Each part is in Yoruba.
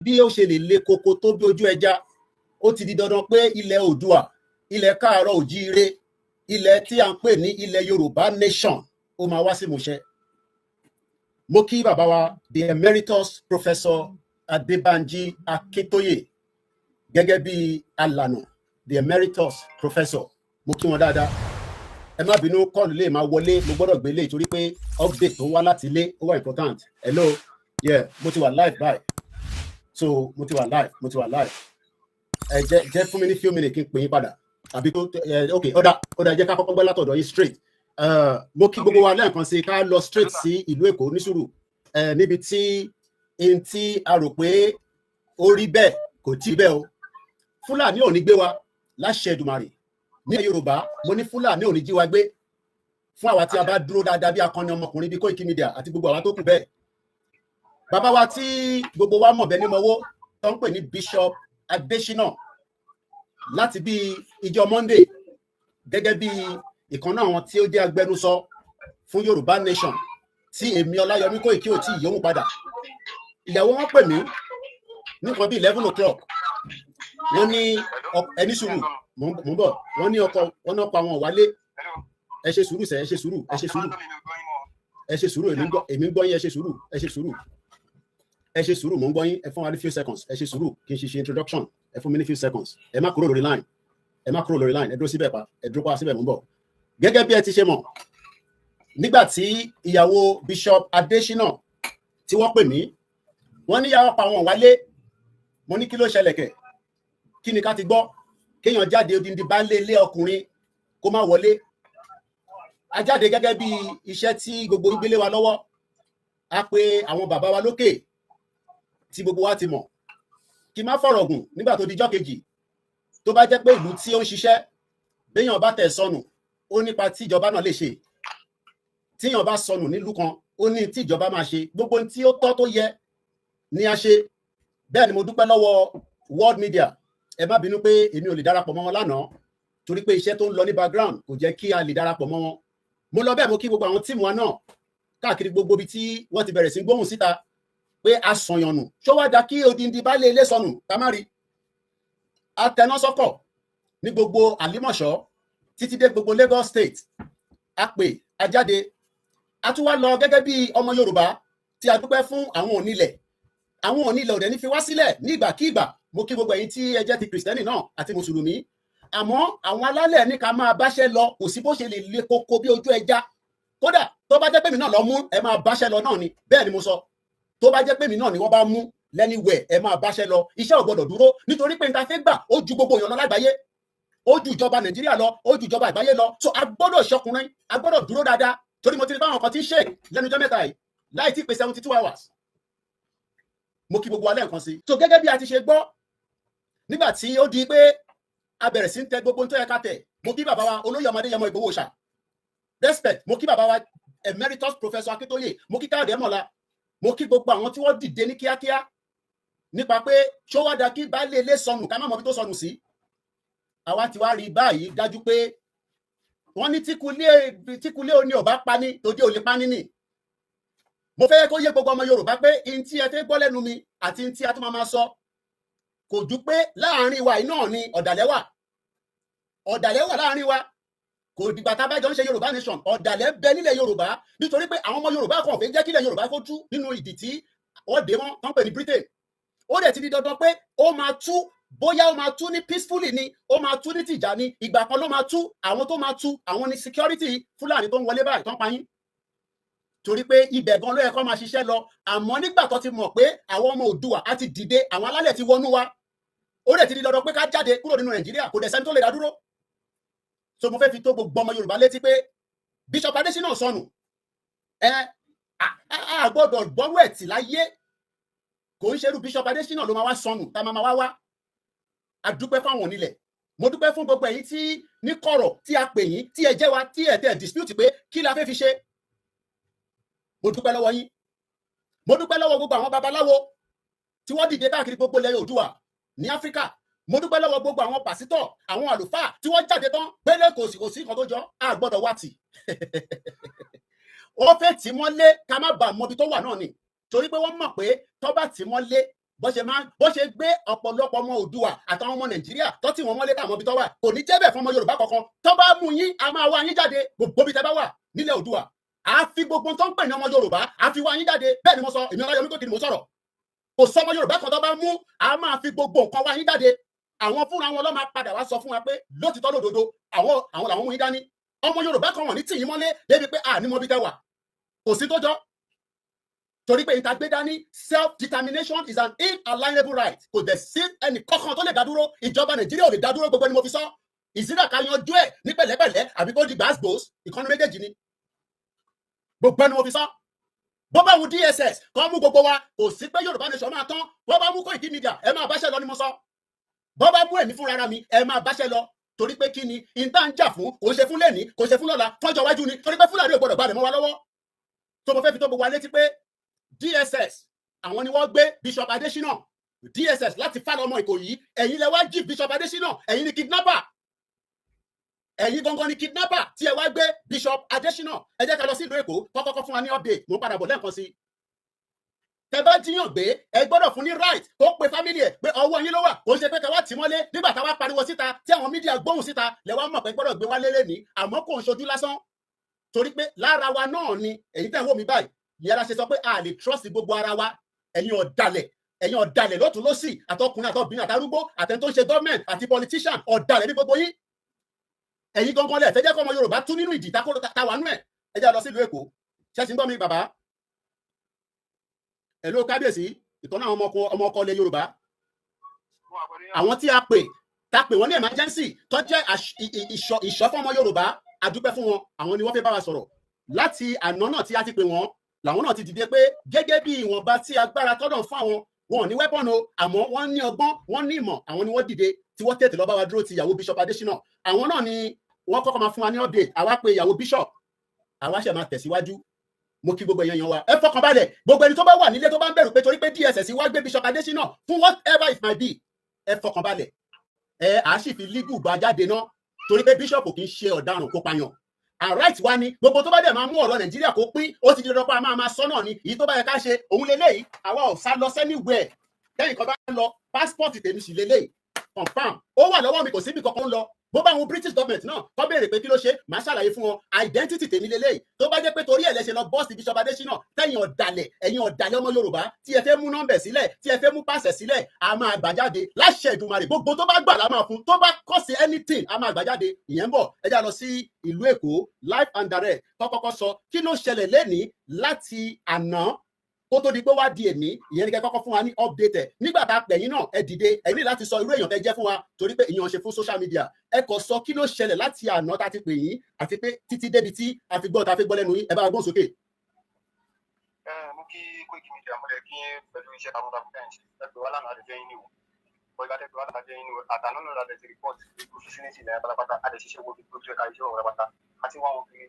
bí ó ṣe lè le koko tó bí ojú ẹja, ó ti di dandan pé ilẹ̀ Oòduà, ilẹ̀ káàárọ̀ òjíire, ilẹ̀ tí a ń pè ní ilẹ̀ Yorùbá nation ó máa wá sí ìmúṣẹ. Mo kí bàbá wa the emeritus professor Adébánjí Akíntóyè gẹ́gẹ́ bí alànà the emeritus professor, mo kí wọn dáadáa. Ẹ má bínú kọ́ọ̀lù lè máa wọlé, mo gbọ́dọ̀ gbélé torí pé update tó wá láti ilé ó wà important. Hello, yeah, mo ti wà live báyìí. So mo ti wà live. Ẹ jẹ́ fún mi ní few minutes kí n pè yín padà. Àbí tó ok, ọ̀dà jẹ́ ká kọ́kọ́ gbọ́ látọ̀dọ̀ yín straight. Mo kí gbogbo wa lẹ́ẹ̀kan sí ká lọ straight sí ìlú Èkó ní sùúrù. Níbi tí a rò pé ó rí bẹ́ẹ̀ kò tí bẹ́ẹ̀ o. Fúlàní ò ní gbé wa láṣẹ Èdùmàrè. Ní Yorùbá mo ní Fúlàní ò ní jí wa gbé fún àwa tí a bá dúró dáadáa bí akọni ọmọkùnrin bí Koiki Media àti gbogbo àwa tó kù bẹ́ẹ̀. Bàbá wa tí gbogbo wa mọ̀ bẹ́ẹ̀ ní mọ́wọ́ tó ń pè ní Bishop Adésínà láti bí ìjọ Monday gẹ́gẹ́ bí ìkan náà àwọn tí ó jẹ́ agbẹnusọ fún Yorùbá nation tí èmi Ọláyọmí Kóìkí ò tí ìyóhùn padà. Ìyàwó wọn pè mí nìkan bí 11 o'clock. Wọ́n ní ẹni sùúrù mò ń bọ̀. Wọ́n ní ọkọ àwọn wálé. Ẹ ṣe sùúrù sẹ́, ẹ ṣe sùúrù èmi ń gbọ́ yín, ẹ ṣe sùúrù mò ń gbọ́ yín, ẹ fún wa ní few seconds, ẹ ṣe sùúrù kí n ṣe introduction, ẹ fún mi ní few seconds. Ẹ má kúrò lórí line, ẹ dúró síbẹ̀ pa, ẹ dúró pa síbẹ̀ mò ń bọ̀. Gẹ́gẹ́ bí ẹ ti ṣe mọ̀, nígbà tí ìyàwó Bishop Adésínà tí wọ́n pè mí, wọ́n ní ìyàwó pa wọn wálé. Mo ní kí ló ṣẹlẹ̀ kẹ̀? Kí ni ká ti gbọ́? Kéèyàn jáde odindi baálé ilé ọkùnrin kó má wọlé. A jáde gẹ́gẹ́ bí iṣẹ́ tí gbogbo ìgbélé wa lọ́wọ́. A pe àwọn bàbá wa lókè tí gbogbo wa ti mọ̀. Kí má fọ̀rọ̀ gùn nígbà tó dijọ́ kejì. Tó bá jẹ́ pé ìlú tí ó ń ṣiṣẹ́, béèyàn bá tẹ̀ sọnù, ó nípa tí ìjọba náà lè ṣe. Tíyàn bá sọnù nílùú kan, ó ní tí ìjọba máa ṣe. Gbogbo ohun tí ó tọ́ tó yẹ ni a ṣe. Bẹ́ẹ̀ ni mo dúpẹ́ lọ́wọ́ World Media. Ẹ má bínú pé èmi ò lè darapọ̀ mọ́ wọn lánàá torí pé iṣẹ́ tó ń lọ ní background kò jẹ́ kí a lè darapọ̀ mọ́ wọn. Mo lọ bẹ́ẹ̀ mo kí gbogbo àwọn tíìmù wa náà káàkiri gbogbo ibi tí wọ́n ti bẹ̀rẹ̀ sí gbóhùn síta pé a sọ̀yànnù. Ṣó wá dá kí odindi baálé ilé sọnù ká má rí? A tẹná sọ́kọ̀ ní gbogbo Àlímọ̀ṣọ́ títí dé gbogbo Lagos State. A pè, a jáde. A tún wá lọ gẹ́gẹ́ bí ọmọ Yorùbá tí a dúpẹ́ fún àwọn onílẹ̀. Àwọn onílẹ̀ òdẹ̀ ní fi wá sílẹ̀ ní ìgbàkígbà. Mo kí gbogbo ẹ̀yin tí ẹ jẹ́ ti Kìrìsìtẹ́nì náà àti Mùsùlùmí. Àmọ́ àwọn alálẹ̀ ní ká máa báṣẹ́ lọ, kò sí bó ṣe lè le koko bí ojú ẹja. Kódà tó bá jẹ́ pé mi náà lọ mú, ẹ máa báṣẹ́ lọ náà ni. Bẹ́ẹ̀ ni mo sọ. Tó bá jẹ́ pé mi náà ni wọ́n bá mú lẹ́niwẹ̀, ẹ máa báṣẹ́ lọ. Iṣẹ́ ò gbọdọ̀ dúró nítorí pé nta fẹ́ gbà ó ju gbogbo èèyàn lọ lágbàáyé. Ó ju ìjọba Nàìjíríà lọ, ó ju ìjọba àgbáyé lọ. So a gbọdọ̀ ṣọkùnrin, a gbọdọ̀ dúró dáadáa. Torí mo ti rí báwọn kan tí ń ṣe lẹ́nu ọjọ́ mẹ́ta yìí láì tí pé 72 hours. Mo kí gbogbo alẹ́ nǹkan sí. So gẹ́gẹ́ bí a ti ṣe gbọ́, nígbà tí ó di pé a bẹ̀rẹ̀ sí ń tẹ gbogbo tó yẹ ká tẹ̀, mo kí bàbá wa olóyè Ọmọdéyẹmọ Ìgbòho Òòṣà. Respect, mo kí bàbá wa emeritus professor Akíntóyè, mo kí Káyọ̀dé Mọ̀lá, mo kí gbogbo àwọn tí wọ́n dìde ní kíákíá nípa pé ṣó wá dá kí baálé ilé sọnù ká má mọ bí tó sọnù sí. Àwa ti wá rí báyìí dájú pé wọ́n ní tíkulé òní ò bá pani tòde ò lè pani nì. Mo fẹ́ kó yé gbogbo ọmọ Yorùbá pé in tí ẹ fẹ́ gbọ́ lẹ́nu mi àti in tí a tún máa sọ kò ju pé láàrin wa iná ni ọ̀dàlẹ̀ wà láàrin wa. Kò dìgbà tá a bá jọ ń ṣe Yorùbá nation, ọ̀dàlẹ̀ bẹ nílẹ̀ Yorùbá nítorí pé àwọn ọmọ Yorùbá kan fẹ́ jẹ́ kílẹ̀ Yorùbá kó tú nínú ìdí tí wọ́n dé wọn tán pè ní Britain. Ó dẹ̀ ti di dandan pé ó máa tú, bóyá ó máa tú ní peacefully ni, ó máa tú ní tìjà ni, ìgbà kan ló máa tú, àwọn tó máa tú àwọn ní security Fúlàní tó ń wọlé báyìí tán pa yín. Torí pé ibẹ̀ gan ló yẹ kó máa ṣiṣẹ́ lọ. Àmọ́ nígbà tó ti mọ̀ pé àwọn ọmọ Oòduà á ti dìde, àwọn alálẹ̀ ti wọnú wa. Ó dẹ̀ ti di dandan pé ká jáde kúrò nínú Nàìjíríà, kò dẹ̀ sẹ́ni tó lè dá dúró. So mo fẹ́ fi tó gbogbo ọmọ Yorùbá létí pé Bishop Adésínà sọnù. A gbọ́dọ̀ gbọ́rú ẹ̀ tì láyé. Kò ń ṣerú Bishop Adésínà ló máa wá sọnù, tá máa wá. A dúpẹ́ fáwọn onílẹ̀. Mo dúpẹ́ fún gbogbo ẹ̀yin tí ní kọ̀rọ̀ tí a pè yín, tí ẹ jẹ́ wa, tí ẹ tẹ̀ dispute pé kí la fẹ́ fi ṣe. Mo dúpẹ́ lọ́wọ́ yín. Mo dúpẹ́ lọ́wọ́ gbogbo àwọn babaláwo tí wọ́n dìde káàkiri gbogbo ilẹ̀ Oòduà ní Áfíríkà. Mo dúpẹ́ lọ́wọ́ gbogbo àwọn pásítọ̀, àwọn àlùfáà tí wọ́n jáde tán pélé kò sí nǹkan tó jọ, a gbọ́dọ̀ wá tì. Wọ́n fẹ́ tì wọ́n lé ká má bàa mọ ibi tó wà náà ni. Torí pé wọ́n mọ̀ pé tó bá tì wọ́n lé bó ṣe gbé ọ̀pọ̀lọpọ̀ ọmọ Oòduà àtàwọn ọmọ Nàìjíríà tó tí wọ́n mọ́lé káàmọ́ bí tó wà kò ní jẹ́ bẹ́ẹ̀ fún ọmọ Yorùbá kankan tó bá mú yín a máa wá yín jáde gbogbo bí tẹ́ bá wà nílẹ̀ Oòduà àfi gbogbo tó ń pè ní ọmọ Yorùbá àfi wá yín jáde bẹ́ẹ̀ ni mo sọ èmi Ọláyọmí Kòkí ni mo sọ̀rọ̀ kò sọ ọmọ Yorùbá kan tó bá mú a máa fi gbogbo nǹkan wá yín jáde àwọn fúnra wọn ló máa padà wá sọ fún wa pé lótìtọ́ lódodo àwọn làwọn mú yín dání ọmọ Yorùbá kan wọ̀n ní tì yín mọ́lé débi pé àní mọ́ bí tẹ́ wà kò sí tó jọ torí pé ìta gbé dání self determination is an inalienable right kò dẹ̀ sí ẹnì kankan tó lè dádúró ìjọba Nàìjíríà ò lè dádúró gbogbo ni mo fi sọ ìsídà ká yanjú ẹ̀ ní pẹ̀lẹ́pẹ̀lẹ́ àbí kó di gbàgbós ìkànnì méjèèjì ni gbogbo ni mo fi sọ bó bá wù DSS kọ́ mú gbogbo wa kò sí pé Yorùbá nation máa tán bó bá mú Koiki Media ẹ máa báṣẹ́ lọ ni mo sọ bó bá mú èmi fúnra mi ẹ máa báṣẹ́ lọ torí pé kí ni ìta ń jà fún kò ṣe fún lẹ́ni kò ṣe fún lọ́la fọ́jọ́ wájú ni torí pé Fúlàní ò gbọdọ̀ gbàdé mọ́ wa lọ́wọ́ tó mo fẹ́ fi tó gbogbo wa létí pé DSS àwọn ni wọ́n gbé Bishop Adesina DSS láti Fálọmọ Ìkòyí ẹ̀yin lẹ wá jí Bishop Adesina ẹ̀yin ni kidnapper ẹ̀yin gangan ni kidnapper tí ẹ wá gbé Bishop Adesina ẹ jẹ́ ká lọ sí ìlú Èkó kọ́kọ́kọ́ fún wa ní update mo ń padà bọ̀ lẹ́ẹ̀kan sí tẹ bá jíyàn gbé ẹ gbọ́dọ̀ fún ní right kó pe family ẹ pé ọwọ́ yín ló wà kò ń ṣe pé kẹwàá tì mọ́lé nígbà táwa pariwo síta tí àwọn mídíà gbóhùn síta lẹ́wọ́n mọ̀ pé gbọ́dọ̀ gbé wá lélẹ̀ ní àmọ́ kò ń ṣojú lásán torí pé lára wa náà ni èyí tẹ̀ ń wò mí báyìí ìyẹn la ṣe sọ pé a lè trust gbogbo ara wa ẹ̀yin ọ̀dàlẹ̀ lọ́tún lọ́sì àtọkùnrin àtọbìnrin àtàrúgbó àtẹni tó ń ṣe government àti politician ọ̀dàlẹ̀ ní gbogbo yín ẹ̀yin gangan lẹ̀ fẹ́ jẹ́ kọ́ ọmọ Yorùbá tún nínú ìdí táwa nú ẹ̀ ẹ jẹ́ lọ sí ìlú Èkó ṣé ti ń gbọ́ mi bàbá ẹ̀ ló kábíyèsí ìkànnì àwọn ọmọ ọkọ ilẹ̀ Yorùbá àwọn tí a pè wọ́n ní emergency tó jẹ́ ìṣọ́ fún ọmọ Yorùbá a dúpẹ́ fún wọn àwọn ni wọ́n fẹ́ bá wa sọ̀rọ̀ láti àná náà tí a ti pè wọ́n làwọn náà ti dìde pé gẹ́gẹ́ bí ìwọ̀nba tí agbára tọ́dọ̀ fún àwọn wọn ò ní weapon o àmọ́ wọ́n ní ọgbọ́n wọ́n ní ìmọ̀ àwọn ni wọ́n dìde tí wọ́n tètè lọ bá wa dúró ti ìyàwó Bishop Adesina àwọn náà ni wọ́n kọ́kọ́ máa fún wa ní update àwa pé ìyàwó Bishop àwa ṣe máa tẹ̀síwájú mo kí gbogbo èèyàn wa ẹ fọkàn balẹ̀ gbogbo ẹni tó bá wà nílé tó bá ń bẹ̀rù pé torí pé DSS wá gbé Bishop Adesina fún whatever it might be ẹ fọkàn balẹ̀ ẹ à sì fi legal bá jáde náà torí pé Bishop kì í ṣe ọ̀daràn kó pààyàn right wa ni gbogbo tó bá dẹ̀ máa mú ọ̀rọ̀ Nàìjíríà kó pín ó ti di dandan pé a máa sọ náà ni èyí tó bá yẹ ká ṣe òun lélẹ́yìí àwa ò sá lọ anywhere lẹ́yìn kan bá lọ passport tèmi sì lélẹ́yìí confam ó wà lọ́wọ́ mi kò síbi kankan lọ bó bá wọn British government náà kọ́ béèrè pé kí ló ṣe máa ṣàlàyé fún wọn identity tèmi lélẹ́yìí tó bá jẹ́ pé torí ẹ̀ lẹ́sẹ̀ lọ bọ́ọ̀sì Bishop Adesina ẹ̀yin ọ̀dàlẹ̀ ọmọ Yorùbá tí ẹ fẹ́ mú nọ́mbẹ̀ sílẹ̀ tí ẹ fẹ́ mú pàṣẹ sílẹ̀ a máa gbà jáde láṣẹ Èdùmàrè gbogbo tó bá gbà la máa fún tó bá kọ́ sí anything a máa gbà jáde ìyẹn ń bọ̀ ẹ já lọ sí ìlú Èkó live and direct kọ́kọ́kọ́ sọ kí ló ṣẹlẹ̀ lẹ́nìí láti àná kó tó di pé wá di èmi ìyẹn ní kẹ́ kọ́kọ́ fún wa ní update nígbà tá a pè yín náà ẹ dìde ẹ ní láti sọ irú èèyàn tẹ́ jẹ́ fún wa torí pé ìyẹn ṣe fún social media ẹ kò sọ kí ló ṣẹlẹ̀ láti àná tá a ti pè yín àti pé títí débi tí a fi gbọ́ lẹ́nu yín ẹ bá wa gbọ́n sókè. mo kí Koiki Media mo lè kí pẹ̀lú iṣẹ́ takuntakun tẹ̀ ń ṣe ẹgbẹ́ wa lánàá àdéjẹ́ yín ni o bọ́ọ̀lá tẹ́gbẹ́ wa lánàá àdéjẹ́ yín ni o àtàná náà la ti report opportunity náà pátápátá àdéṣiṣẹ́ gbogbo tó ṣe ká iṣẹ́ òwúrọ̀ pátá àti wọn ò fi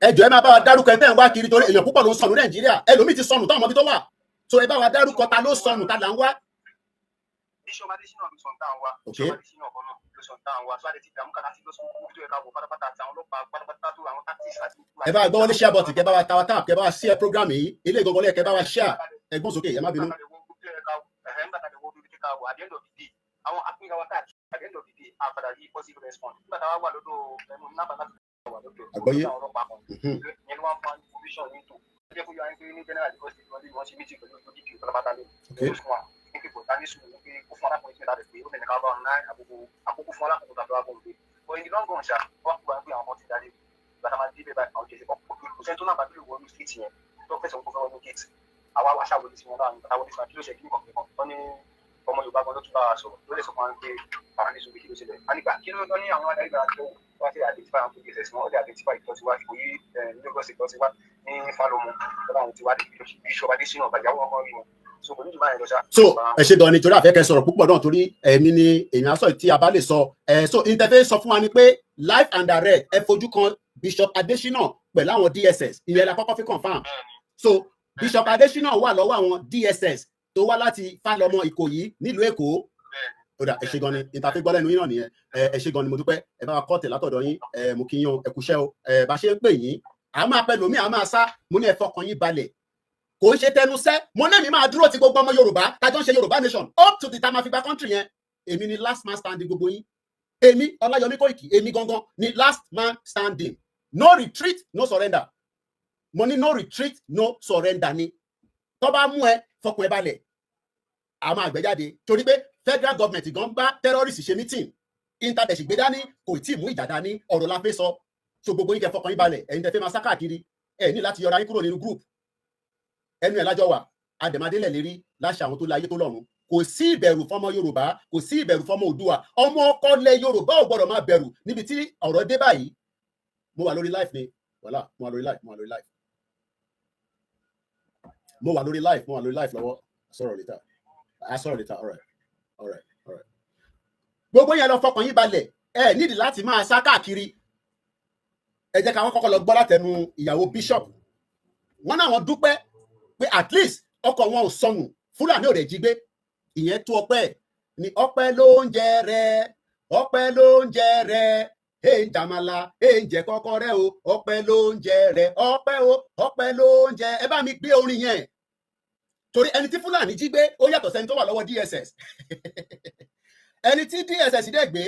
ẹ jọ̀ọ́ ẹ máa bá wa dárúkọ ẹ tẹ́ ń wá kiri torí èèyàn púpọ̀ ló ń sọnù Nàìjíríà ẹlòmíì ti sọnù táwọn ọmọ bí tó wà so ẹ bá wa dárúkọ ta ló sọnù ta là ń wá. Bishop Adesina ló sọ ń tàn wá Bishop Adesina ọkọ náà ló sọ ń tàn wá so àdé ti dààmú kàkà sí ló sọ owó tó yẹ ká wọ pátápátá àti àwọn ọlọ́pàá pátápátá tó àwọn tactics àti. ẹ bá wa gbọ́ wọlé share button kẹ bá wa tawa tap kẹ bá wa share program yìí ilé ìgbọ̀ngàn lẹ́yìn kẹ bá wa share ẹgbọ́n sókè ẹ má bínú. àwọn apínká wa káàkiri at the end of the day àpàdà yìí positive response nígbà táwa wà lọ́dọ̀ ẹnu nábà láti wà lọ́dọ̀ àgbọ́yé àwọn ọlọ́pàá kan ìyẹn ló wá fún wa ní information ní tò ó jẹ́ kó yọ ayé pé ní general because wọ́n ṣe meeting pẹ̀lú ojú kìí pátápátá lé ó fún wa ní pípọ̀ dání sùn ní pé ó fún alákùnrin tí ó dáre pé ó lẹ́nu ká bá ọ̀nà àkókò fún alákùnrin tàbí wàá bọ̀ pé but in the long run ṣá wọ́n kúrò pé àwọn ọmọ ti dáre gbàtà máa dé bẹ́ẹ̀ báyìí àwọn jẹ̀sẹ̀ kò sẹ́ni tó náà bá bílò wọnú street yẹn tó fẹsẹ̀ wọn kó fẹ́ wọnú gate àwa wàṣà wọlé sí wọn náà nígbà wọlé sí wọn kí ló ṣe kí nǹkan kan ní ọmọ Yorùbá gan ló tún bá wa sọ̀rọ̀ ló lè sọ fún wa pé àwọn ní sùn kí ló ṣẹlẹ̀ ànígbà kí ló ní àwọn adarí ìgbà tó wá sí identify àwọn pdss wọn ó lè identify ìtọ́síwá ìkòyí Lagos ìtọ́síwá ní Fálọmọ lọ́dọ̀ àwọn tí wá dé Bishop Adesina ọ̀bàjáwó ọmọ rí wọn so kò ní jù báyìí lọ ṣá. so ẹ ṣe gan ni torí àfẹ́kẹ́ sọ̀rọ̀ púpọ̀ náà torí ẹ̀mí ni èèyàn sọ tí a bá lè sọ so interface sọ fún wa ni pé live and direct ẹ fojú kan Bishop Adesina pẹ̀lú àwọn DSS ìyẹn la kọ́kọ́ fi confam so Bishop Adesina wà lọ́wọ́ àwọn DSS tó wá láti Fálọmọ Ìkòyí nílùú Èkó kódà ẹ ṣe gan ni ìtàfẹ́ gbọ́ lẹ́nu yín náà nìyẹn ẹ ṣe gan ni mo dúpẹ́ ẹ bá wa kọ́ọ̀tẹ̀ látọ̀dọ̀ yín mo kí yín o ẹ kúṣẹ́ o bá ṣe ń pè yín a máa pẹ́ lómi a máa sá mo ní ẹ fọkàn yín balẹ̀ kò ń ṣe tẹnusẹ́ mo ní èmi máa dúró ti gbogbo ọmọ Yorùbá tájọ́ ń ṣe Yorùbá nation up to the time a fi gba country yẹn èmi ni last man standing gbogbo yín èmi Ọláyọmí Kóìkì èmi gangan ni last man standing no retreat no surrender mo ní no retreat no surrender ni tó bá mú ẹ fọkùn ẹ balẹ̀ a máa gbẹ́jáde torí pé federal government gan bá terrorist ṣe meeting internet gbé dání kò tí ì mú ìjà dání ọ̀rọ̀ la fẹ́ sọ so gbogbo yín kẹ́ fọkàn yín balẹ̀ ẹ̀yin tẹ́ fẹ́ máa sá káàkiri ẹ ní láti yọra yín kúrò nínú group ẹnu ẹ̀ lájọ wà àdèmàdélẹ̀ lérí láṣà àwọn tó láyé tó lọ́run kò sí ìbẹ̀rù fọmọ Yorùbá kò sí ìbẹ̀rù fọmọ Oòduà ọmọ ọkọ lẹ Yorùbá ò gbọdọ̀ máa bẹ̀rù níbi tí ọ̀rọ̀ dé báyìí mo wà lórí live ni wàhálà mo wà lórí live lọ́wọ́ sọ̀rọ̀ later all right gbogbo yẹn lọ fọkàn yín balẹ̀ ẹ nídìí láti máa sá káàkiri ẹ jẹ́ ká wọ́n kọ́kọ́ lọ gbọ́ látẹnu ìyàwó bishop wọ́n náà wọ́n dúpẹ́ pé at least ọkọ̀ wọn ò sọnù Fúlàní ò rẹ̀ jí gbé ìyẹn tó ọpẹ́ ni ọpẹ́ ló ń jẹ rẹ ọpẹ́ ló ń jẹ rẹ èè jàmàlà èè jẹ kọ́kọ́rẹ́ o ọpẹ́ ló ń jẹ rẹ ọpẹ́ o ọpẹ́ ló ń jẹ ẹ bá mi gbé orin yẹn torí ẹni tí Fúlàní jí gbé ó yàtọ̀ sẹ́ni tó wà lọ́wọ́ DSS ẹni tí DSS dẹ̀ gbé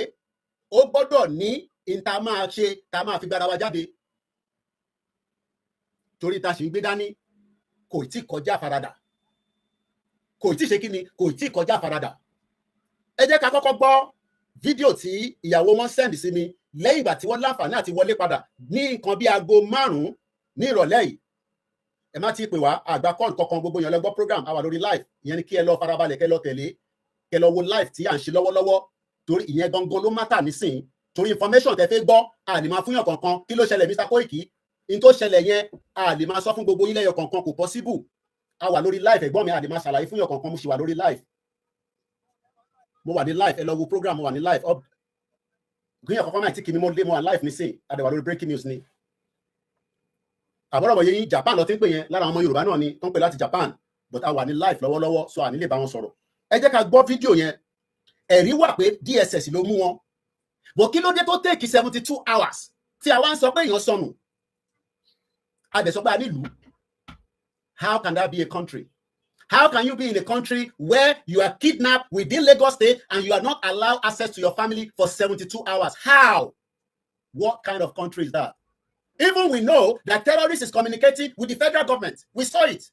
ó gbọ́dọ̀ ní ìta máa ṣe tá máa fi gbára wa jáde torí ta sì ń gbé dání kò tí kọjá àfaradà kò tí ṣe kíni kò tí kọjá àfaradà ẹ jẹ́ ká kọ́kọ́ gbọ́ fídíò tí ìyàwó wọn send sí mi lẹ́yìn ìgbà tí wọ́n láǹfààní àti wọlé padà ní nǹkan bí aago 5 ní ìrọ̀lẹ́ yìí ẹ má ti pè wá àgbà kọ́ọ̀n kankan gbogbo yẹn lọ gbọ́ program àwa lórí live ìyẹn ni kí ẹ lọ farabalẹ̀ kẹ lọ tẹ̀lé kẹ lọ wo live tí à ń ṣe lọ́wọ́lọ́wọ́ torí ìyẹn gangan ló mátà nísìnyí torí information tẹ fẹ́ gbọ́ a lè máa fúnyàn kankan kí ló ṣẹlẹ̀ Mr. Kóìkì in tó ṣẹlẹ̀ yẹn a lè máa sọ fún gbogbo yín lẹ́yọ kankan kò possible a wà lórí live ẹ̀gbọ́n mi a lè máa ṣàlàyé fúnyàn kankan mo ṣì wà lórí live mo wà ní live ẹ lọ wo program mo wà ní live up gbìyànjú kankan máa ti kì mí mo lé mo wà live nísìnyí a dẹ̀ wà lórí breaking news ni àbọ̀rọ̀ yẹn Japan lọ ti ń pè yẹn lára ọmọ Yorùbá náà ni tó ń pè láti Japan but a wà ní live lọ́wọ́lọ́wọ́ so à ní lè bá wọn sọ̀rọ̀ ẹ jẹ́ ká gbọ́ fídíò yẹn ẹ̀rí wà pé DSS ló mú wọn bọ̀ kí ló dé tó take 72 hours tí a wá ń sọ pé èèyàn sọnù a dẹ̀ sọ pé a nílùú how can that be a country how can you be in a country where you are kidnapped within Lagos State and you are not allowed access to your family for 72 hours how what kind of country is that even we know that terrorists is communicating with the federal government we saw it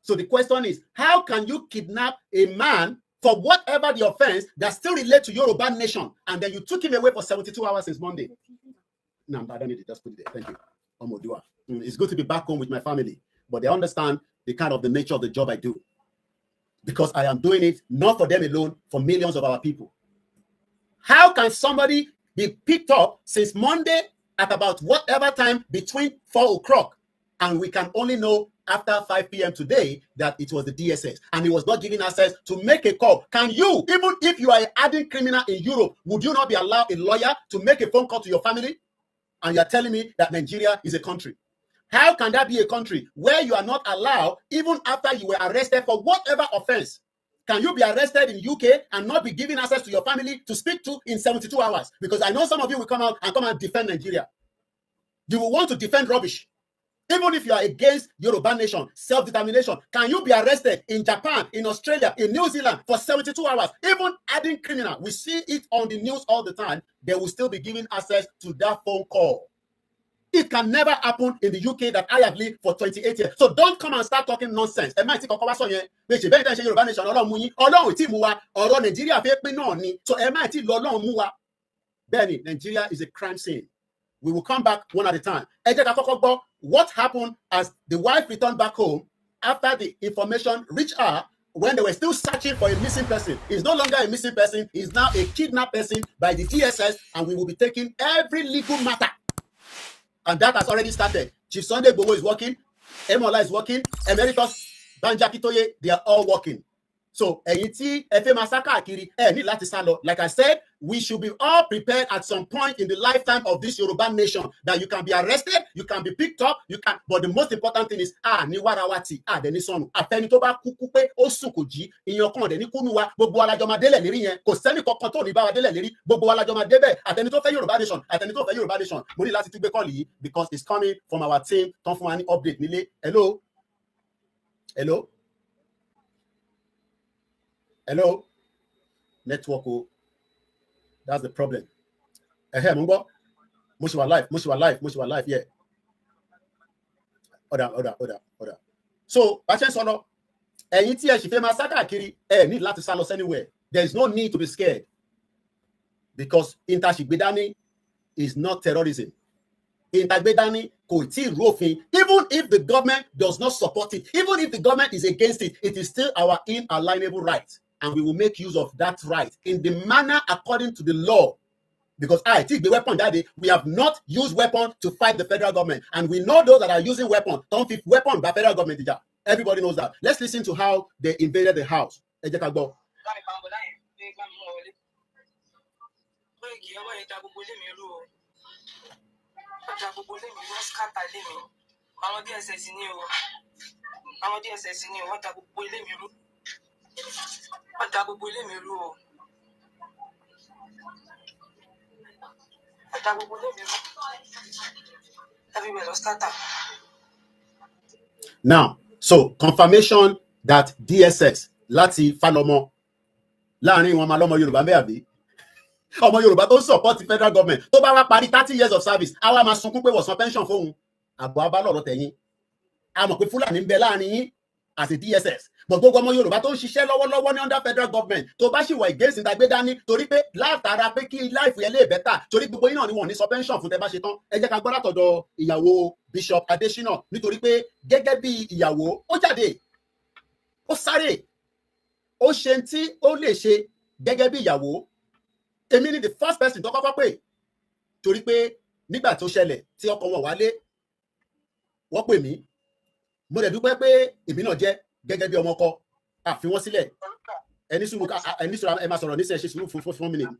so the question is how can you kidnap a man for whatever the offense that still relate to Yoruba nation and then you took him away for 72 hours since Monday no I don't need it just put it there thank you Omodua. It's good to be back home with my family but they understand the kind of the nature of the job I do because I am doing it not for them alone for millions of our people how can somebody be picked up since Monday at about whatever time between 4 o'clock and we can only know after 5 p.m. today that it was the DSS and he was not giving access to make a call. Can you, even if you are an hardened criminal in Europe, would you not be allowed a lawyer to make a phone call to your family? And you're telling me that Nigeria is a country. How can that be a country where you are not allowed, even after you were arrested for whatever offense? Can you be arrested in UK and not be given access to your family to speak to in 72 hours? Because I know some of you will come out and defend Nigeria. You will want to defend rubbish. Even if you are against Yoruba nation, self-determination, can you be arrested in Japan, in Australia, in New Zealand for 72 hours? Even adding criminal, we see it on the news all the time, they will still be given access to that phone call. It can never happen in the UK that I have lived for 28 years. So don't come and start talking nonsense. Ẹ má ti kọ́kọ́ wá sọ yẹn. Bẹ́ẹ̀ bẹ́ẹ̀ ṣe Yoruba nation Ọlọ́run mú yín. Ọlọ́run tí mú wa. Ọ̀rọ̀ Nàìjíríà fẹ́ pín náà ni. So ẹ má ti lọ Ọlọ́run mú wa. Bẹ́ẹ̀ni, Nigeria is a crime scene. We will come back one at a time. Ẹ jẹ́ ká kọ́kọ́ gbọ́ what happened as the wife returned back home after the information reached her when they were still searching for a missing person. He's no longer a missing person. He's now a kidnapped person by the DSS and we will be taking every legal matter. And that has already started. Chief Sunday Igboho is working. Emola is working. Emeritus Banji Akintoye, they are all working. So, ẹ̀yin tí ẹ fẹ́ máa sá káàkiri, ẹ ní láti sá lọ. Like I said, we should be all prepared at some point in the lifetime of this Yoruba nation that you can be arrested, you can be picked up, you can. But the most important thing is, ní warawati, dẹ̀ ní sọnù. Àfẹ́ni tó bá kúkú pé ó sùn kò jí, ìyẹn kan dẹ̀ ní kúnú wa, gbogbo alájọ máa délẹ̀ lérí yẹn. Kò sẹ́ni kankan tó ní bá wa délẹ̀ lérí, gbogbo alájọ máa débẹ̀. Àtẹni tó fẹ́ Yoruba nation, àtẹni tó fẹ́ Yoruba nation. Mo ní láti tún gbé kọ́ọ̀lì yìí because it's coming from our team. Tán fún wa ní update nílé. Hello. Hello? Hello? Network. Oh. That's the problem. Mumbo. Mushiwa life. Yeah. Order. So, Bachen Solo, ẹ̀yin tí ẹ sì fẹ́ máa sá káàkiri, ẹ need láti sá lọ anywhere. There is no need to be scared because Intaṣìgbédání is not terrorism. Intagbedani kò tí ì rófin. Even if the government does not support it, even if the government is against it, it is still our inalienable right, and we will make use of that right in the manner according to the law. Because I take the weapon that day, we have not used weapon to fight the federal government, and we know those that are using weapon don't fit weapon by federal government. Everybody knows that. Let's listen to how they invaded the house. Ẹ jẹ́ ká gbọ́. Àwọn DSS ni o wọ́n ta gbogbo ilé mi rú wọ́n ta gbogbo ilé mi rú o wọ́n ta gbogbo ilé mi rú everywhere was scattered. Now, so confirmation that DSS láti Fálọmọ láàrin wọn máa lọ́mọ Yorùbá bẹ́ẹ̀ àbí ọmọ Yorùbá tó support the federal government tó bá wá parí 30 years of service àwa máa sunkún pé wọ́n san pension fóun àbọ̀ abálọ̀rọ̀ tẹ̀yìn a mọ̀ pé Fúlàní ń bẹ láàrin yín as a DSS but gbogbo ọmọ Yorùbá tó ń ṣiṣẹ́ lọ́wọ́lọ́wọ́ ní under federal government tó bá sì wà against Intagbedani torí pé látara pé kí life yẹn lè better torí gbogbo yín náà ni wọ́n ní sọ pension fún tẹ́ bá ṣe tán ẹ jẹ́ ká gbọ́ látọ̀dọ̀ ìyàwó Bishop Adesina nítorí pé gẹ́gẹ́ bí ìyàwó ó jáde ó sáré ó ṣe tí ó lè ṣe gẹ́gẹ́ bí ìyàwó èmi ni the first person tó kọ́kọ́ pè torí pé nígbà tó ṣẹlẹ̀ tí ọkọ wọn wálé wọ́n pè mí mo dẹ̀ dúpẹ́ pé èmi náà jẹ́ gẹ́gẹ́ bí ọmọ ọkọ àfi wọ́n sílẹ̀ ẹni sùúrù ẹ máa sọ̀rọ̀ níṣẹ́ ṣe sùúrù fún minute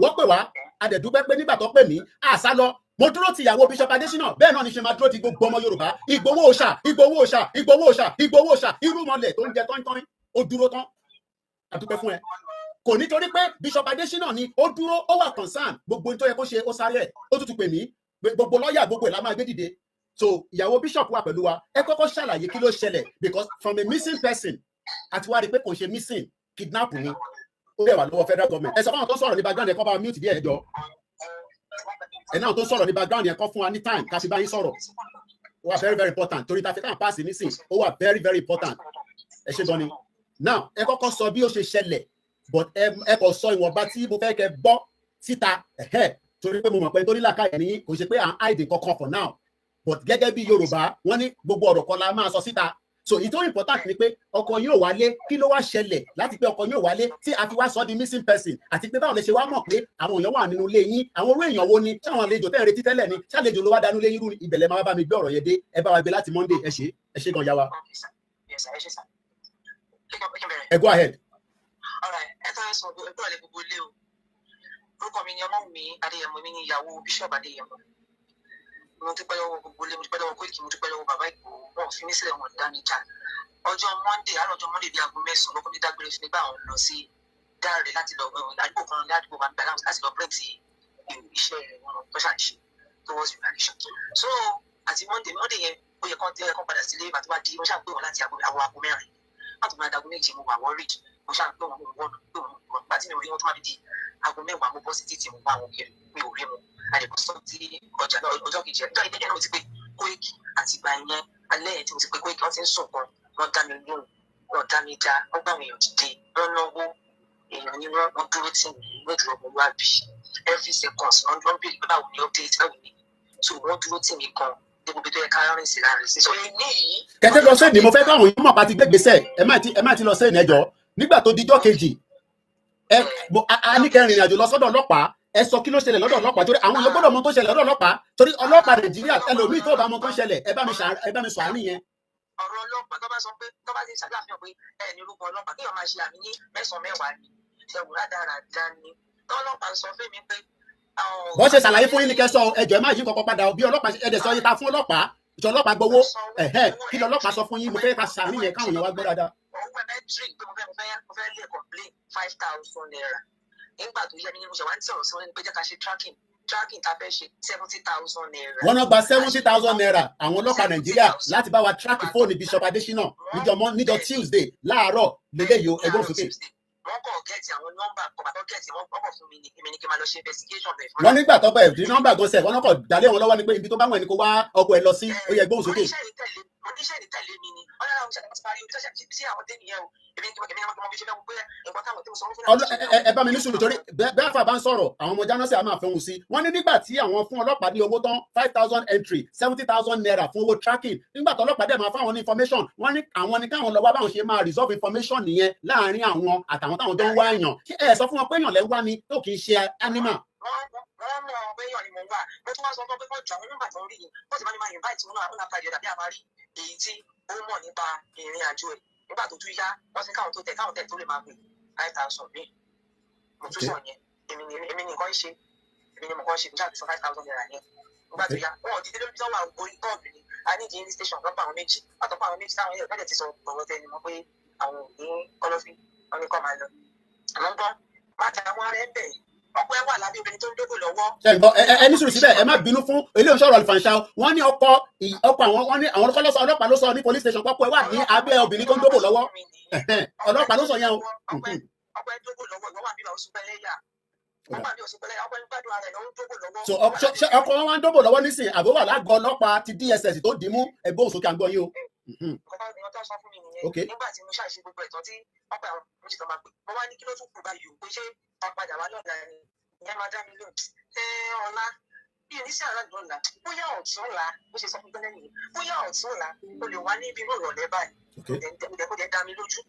wọ́n pè wá a dẹ̀ dúpẹ́ pé nígbà tó pè mí àṣà lọ mo dúró ti ìyàwó Bishop Adesina bẹ́ẹ̀ náà ni ṣe máa dúró ti gbogbo ọmọ Yorùbá Ìgbòho òòṣà irú mọ́lẹ̀ tó ń jẹ tọ́ntọ́n ó dúró tán àdúpẹ́ fún ẹ kò nítorí pé Bishop Adesina ni ó dúró ó wà concern gbogbo ohun tó yẹ kó ṣe ó sáré ẹ̀ ó tún pè mí gbogbo lọ́ọ̀yà gbogbo ẹ̀ la máa gbé dìde so ìyàwó Bishop wà pẹ̀lú wa ẹ kọ́kọ́ ṣàlàyé kí ló ṣẹlẹ̀ because from a missing person àti wá rí pé kò ṣe missing kidnap ni ó yẹ wà lọ́wọ́ federal government ẹ sọ fáwọn tó sọ̀rọ̀ ní background ẹ kọ́ bá mute díẹ̀ ẹjọ́ ẹ náà tó sọ̀rọ̀ ní background yẹn kọ́ fún wa ní time ká fi bá yín sọ̀rọ̀ ó wà very very important torí ta fi káà pass nísìn ó wà very very important ẹ ṣe gan ni now ẹ kọ́kọ́ sọ bí ó ṣe ṣẹlẹ̀ but ẹ kò sọ ìwọ̀nba tí mo fẹ́ kẹ́ gbọ́ síta torí pé mo mọ̀ pé nítorí làkàyè ní kò ṣe pé à ń hide kankan for now but gẹ́gẹ́ bí Yorùbá wọ́n ní gbogbo ọ̀rọ̀ kan la máa sọ síta so ìtò important ni pé ọkọ yóò wálé kí ló wá ṣẹlẹ̀ láti pé ọkọ yóò wálé tí a fi wá sọ di missing person àti pé báwo lè ṣe wá mọ̀ pé àwọn èèyàn wà nínú ilé yín àwọn orú èèyàn wo ni sáwọn àlejò tẹ́ ẹ̀ retí tẹ́lẹ̀ ni ṣàlejò ló wá dánú ilé yín rú ìbẹ̀lẹ̀ máa bá mi gbé ọ̀rọ̀ yẹn dé ẹ bá wa gbé láti Monday ẹ ṣe gan ya wa. ẹ go ahead. ẹ tọ́ ẹ sọ ọdún àlẹ́ gbogbo ilé o orúkọ mi ni Ọmọ́wùmí Adéyẹmọ mi ní ìyàwó Bishop Adéyẹmọ mo dúpẹ́ lọ́wọ́ gbogbo ilé mo dúpẹ́ lọ́wọ́ Koiki mo dúpẹ́ lọ́wọ́ bàbá Ìgbòho wọn ò fi mí sílẹ̀ wọn dá mi jà ọjọ́ Monday àárọ̀ Monday bíi aago 9 lọ́kọ́ mi dágbére fún mi bá àwọn lọ sí Dáre láti lọ àdúgbò kan ládùúgbò máa ń gbà láti lọ bírèkì iṣẹ́ wọn tó ṣàǹṣe towards revolution so àti Monday yẹn ó yẹ kán padà sílé àti wá di mo ṣàǹpé wọn láti aago 4 láti máa dago 7 mo wà worried mo ṣàǹpé wọn mo wọ́n gbà tí mi ò rí wọn tó máa fi di aago 10 mo bọ́ sí títì mo wá wọn kiri mi ò rí wọn àdìpọ̀ sọ ti ọjà ọjọ́ kejì ẹ̀ nítorí ìdíjẹ́ náà ti pé Koiki àti ìgbà yẹn alẹ́ yẹn tí mo ti pé Koiki wọ́n ti ń sùn kan wọ́n dá mi lóhùn wọ́n dá mi dá wọ́n gbà wọ́n èèyàn dìde wọ́n náwó èèyàn ni wọ́n dúró tì mí lójú ọmọlúwàbí every second wọ́n bí ìgbà wo ni update báwo ni so wọ́n dúró tì mí kan débi tó yẹ ká rìn sí láàrin sí. so ní yìí. kẹ̀kẹ́ lọ sẹ́ni mo fẹ́ káwọn èèyàn mọ̀ pàtí gbégbèsè ẹ má ti lọ sẹ́ni ẹjọ́ nígbà tó dijọ́ kejì a ní kẹrin ìrìnàjò lọ sọ́dọ̀ ọlọ́pàá ẹ sọ kí ló ṣẹlẹ̀ lọ́dọ̀ ọlọ́pàá torí àwọn èèyàn gbọ́dọ̀ mọ̀ tó ṣẹlẹ̀ lọ́dọ̀ ọlọ́pàá torí ọlọ́pàá Nàìjíríà ẹlòmíì tó bá mọ̀ tó ṣẹlẹ̀ ẹ bá mi sọ àárín yẹn. ọ̀rọ̀ ọlọ́pàá tó bá sọ pé tó bá ti ṣàgbàfihàn pé ẹ ní orúkọ ọlọ́pàá kéèyàn máa ṣe àmì ní 9 ni ṣẹ̀wù rádaràdá ni tọ́lọ́pàá sọ fún mi pé. bọ́ ṣe ṣàlàyé fún yín ní kẹsọ ẹjọ́ ẹ má yí kọ́kọ́ padà bí ọlọ́pàá ẹ̀dẹ̀ sọ yíta fún ọlọ́pàá ìṣọ ọlọ́pàá gbowó kí lọ́lọ́pàá sọ fún yín mo fẹ́ ká ṣàárín yẹn káwọn èèyàn wá gbọ́ dáadáa. owó ẹ̀mẹ́tírì pé mo fẹ́ lé complain 5,000 naira nígbà tó yẹ ní mo ṣe wá ń sọ̀rọ̀ sí wọn ní pé jẹ́ ká ṣe tracking tracking tá a fẹ́ ṣe 70,000 naira. wọ́n náà gba 70,000 naira àwọn ọlọ́pàá nàìjíríà láti bá wa track fóònù Bishop Adesina níjọ́ Tuesday láàárọ̀ lélẹ́yìí o ẹgbẹ́ òsókè. wọ́n kọ̀ gẹ́ẹ̀tì àwọn nọ́mbà kọ̀ bàtọ́ gẹ́ẹ̀tì wọ́n kọ̀ fún mi ní èmi ní kí n máa lọ ṣe investigation bẹ̀. wọ́n nígbà tó bẹ̀ di nọ́mbà gan sẹ̀ wọ́n náà kọ̀ dálé wọn lọ́wọ́ ni pé ibi tó bá wọn ẹni kó wá ọkọ̀ ẹ lọ sí ó yẹ ẹgbẹ́ òsókè. oníṣẹ́ ìtẹ̀lé mi ni ọlọ́run àwọn ìṣẹ̀lẹ̀ ti parí omi tó ṣe sí àwọn tẹ́ nìyẹn o èmi ní kí wọ́n bí ṣe fẹ́ gbé nǹkan táwọn tí mo sọ fún ẹ bá mi ní sùúrù torí bẹ́ẹ̀ fà bá ń sọ̀rọ̀ àwọn ọmọ jánọ́sì á máa fẹ́ wọn sí wọ́n ní nígbà tí àwọn fún ọlọ́pàá ní owó tán 5,000 entry 70,000 naira fún owó tracking nígbà tó ọlọ́pàá dẹ̀ máa fáwọn ní information wọ́n ní àwọn ní káwọn lọ wá báwọn ṣe máa resolve information nìyẹn láàárín àwọn àtàwọn táwọn tó ń wá èèyàn ẹ sọ fún wọn pé èèyàn lẹ́ ń wá ni tó kì í ṣe animal. wọ́n mọ̀ pé èèyàn ni mò ń wà mo tún wá sọ fún pé kọ́ ju àwọn nọ́mbà tó ń rí yìí wọ́n ti máa ní máa invite wọn náà ọ̀nà àpàdé dàbí àmàrí èyí tí ó mọ̀ nípa ìrìn àjò ẹ̀ nígbà tó tún yá wọ́n sì káwọn tẹ̀ tó lè máa gbé 5,000 mi mo tún sọ yẹn èmi ni nǹkan ṣe èmi ni mo kàn ṣe nígbà tó sọ 5,000 naira yẹn nígbà tó yá wọn ò dídé lórí tọ́wọ́ orí bọ́ọ̀lù ni a ní ìdí station lọ́pọ̀ àwọn méjì àtọ́pọ̀ àwọn méjì táwọn yẹn ti sọ ọ̀rọ̀ tẹni mọ́ pé àwọn ò ní kọ́lọ́fín wọn ní kọ́ máa lọ àmọ́ gbọ́ má ta àwọn ará ẹ̀ bẹ̀ ọkọ ẹ wà lábẹ́ obìnrin tó ń dógò lọ́wọ́. ẹ ní sùúrù síbẹ̀ ẹ má bínú fún eléyìí sọ̀rọ̀ àlùfàǹṣà wọ́n ní ọkọ àwọn wọ́n ní àwọn ọlọ́pàá ló sọ ní police station pọ́pọ́ ẹ wà ní abẹ́ obìnrin tó ń dógò lọ́wọ́ ọlọ́pàá ló sọ yẹn o. ọkọ ẹ dógò lọ́wọ́ ìwọ wà bí wàá sùpẹ́ lẹ́yà so ọkọ wọn wá ń dógò lọ́wọ́ nísìnyí àbó wà lágọ̀ọ́ ọlọ́pàá ti DSS tó dì í mú ẹgbẹ́ òsókè àgbọ̀ yìí o. nígbà tí mo ṣàṣe gbogbo ẹ̀tọ́ tí ọ̀pẹ àwọn méjì tó máa pè mo wá ní kí ló tún kù báyìí o pé ṣé padà wá lọ́la ni ìyẹn máa dá mi lóhùn ọ̀la bí ẹni sí àràgbọ̀n ọ̀la bóyá ọ̀tún ọ̀la bó ṣe sọ fún gbẹ́lẹ́ nìyẹn bóyá ọ̀tún ọ̀la o lè wá ní ibi ìrọ̀lẹ́ ọ̀lẹ́ báyìí kó dẹ̀ dá mi lójú